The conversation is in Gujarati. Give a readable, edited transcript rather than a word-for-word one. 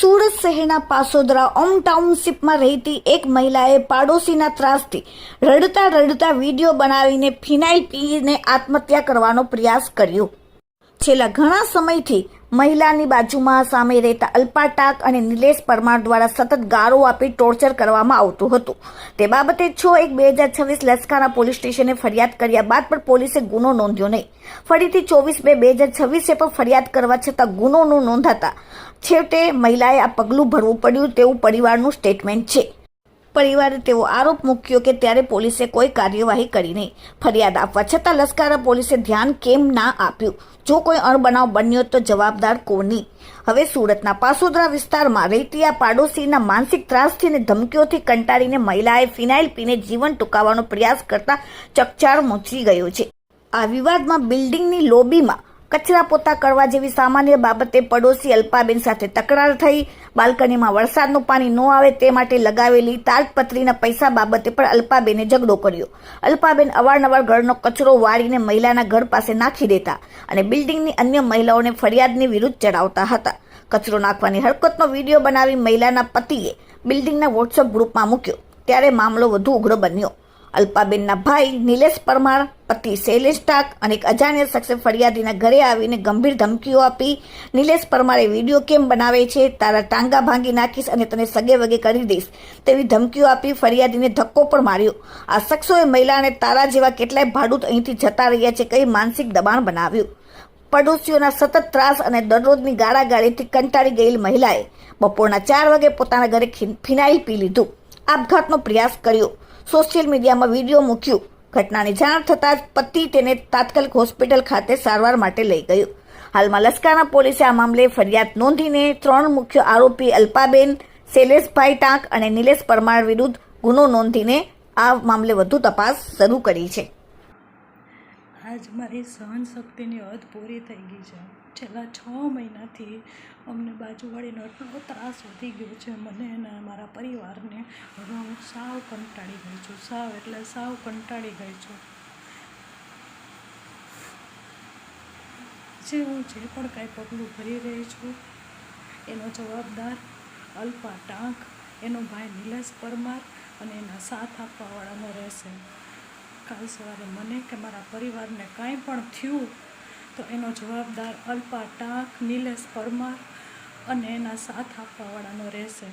સુરત શહેરના પાસોદરા ઓમ ટાઉનશીપમાં રહેતી એક મહિલાએ પાડોશીના ત્રાસથી રડતા રડતા વિડીયો બનાવીને ફિનાઇલ પીને આત્મહત્યા કરવાનો પ્રયાસ કર્યો। છેલ્લા ઘણા સમયથી મહિલાની બાજુમાં સામે રહેતા અલ્પા ટાંક અને નિલેશ પરમાર દ્વારા સતત ગાળો આપી ટોર્ચર કરવામાં આવતું હતું। તે બાબતે 6/1/2026 લસકાના પોલીસ સ્ટેશને ફરિયાદ કર્યા બાદ પણ પોલીસે ગુનો નોંધ્યો નહીં। ફરીથી 24/2/2026 પણ ફરિયાદ કરવા છતાં ગુનો ન નોંધાતા છેવટે મહિલાએ આ પગલું ભરવું પડ્યું તેવું પરિવારનું સ્ટેટમેન્ટ છે। પરિવારે તેવો આરોપ મૂક્યો કે ત્યારે પોલીસે કોઈ કાર્યવાહી કરી નહીં। ફરિયાદ આપવા છતાં લસકારા પોલીસે ધ્યાન કેમ ના આપ્યું? જો કોઈ અણબનાવ બન્યો તો જવાબદાર કોની? હવે સુરતના પાસોદરા વિસ્તારમાં રહેતી આ પાડોશીના માનસિક ત્રાસથી અને ધમકીઓથી કંટાળીને મહિલાએ ફિનાઇલ પીને જીવન ટૂંકાવવાનો પ્રયાસ કરતા ચકચાર મચી ગયો છે। આ વિવાદમાં બિલ્ડિંગની લોબીમાં કચરા પોતા કરવા જેવી સામાન્ય બાબતે પડોશી અલ્પાબેન સાથે તકરાર થઈ। બાલ્કનીમાં વરસાદનું પાણી ન આવે તે માટે લગાવેલી તાલપત્રીના પૈસા બાબતે પણ અલ્પાબેને ઝઘડો કર્યો। અલ્પાબેન અવારનવાર ઘરનો કચરો વાળીને મહિલાના ઘર પાસે નાખી દેતા અને બિલ્ડિંગની અન્ય મહિલાઓને ફરિયાદની વિરુદ્ધ ચડાવતા હતા। કચરો નાખવાની હરકતનો વિડીયો બનાવી મહિલાના પતિએ બિલ્ડિંગના વોટ્સએપ ગ્રુપમાં મૂક્યો ત્યારે મામલો વધુ ઉગ્ર બન્યો। અલ્પાબેનના ભાઈ નિલેશ પરમાર, પતિ શૈલેષ ટાંક અને એક અજાણ્યા શખ્સે ફરિયાદીના ઘરે આવીને ગંભીર ધમકીઓ આપી। નિલેશ પરમારે વિડીયો કેમ બનાવે છે, તારા ટાંગા ભાંગી નાખીશ અને તને સગે વગે કરી દઈશ તેવી ધમકીઓ આપી ફરિયાદીને ધક્કો પણ માર્યો। આ શખ્સોએ મહિલાને તારા જેવા કેટલાય ભાડૂત અહીંથી જતા રહ્યા છે કહી માનસિક દબાણ બનાવ્યું। પડોશીઓના સતત ત્રાસ અને દરરોજની ગાળાગાળીથી કંટાળી ગયેલી મહિલાએ બપોરના 4 વાગે પોતાના ઘરે ફિનાઇલ પી લીધું, આપઘાતનો પ્રયાસ કર્યો, સોશિયલ મીડિયામાં વિડીયો મૂક્યું। ઘટનાની જાણ થતાં જ પતિ તેને તાત્કાલિક હોસ્પિટલ ખાતે સારવાર માટે લઈ ગયો। હાલમાં લસકાના પોલીસે આ મામલે ફરિયાદ નોંધીને 3 મુખ્ય આરોપી અલ્પાબેન, શૈલેષભાઈ ટાંક અને નિલેશ પરમાર વિરુદ્ધ ગુનો નોંધીને આ મામલે વધુ તપાસ શરૂ કરી છે। આજ મારી સહનશક્તિની હદ પૂરી થઈ ગઈ છે। છેલ્લા 6 મહિનાથી અમને બાજુવાળીનો એટલો ત્રાસ વધી ગયો છે, મને અને મારા પરિવારને। હવે હું સાવ કંટાળી ગઈ છું, સાવ એટલે સાવ કંટાળી ગઈ છું। હું જે પણ કાંઈ પગલું ભરી રહી છું એનો જવાબદાર અલ્પા ટાંક, એનો ભાઈ નિલેશ પરમાર અને એના સાથ આપવાવાળાનો રહેશે। કાલ સવારે મને કે મારા પરિવારને કાંઈ પણ થયું તો એનો જવાબદાર અલ્પા ટાંક, નિલેશ પરમાર અને એના સાથ આપવાવાળાનો રહેશે।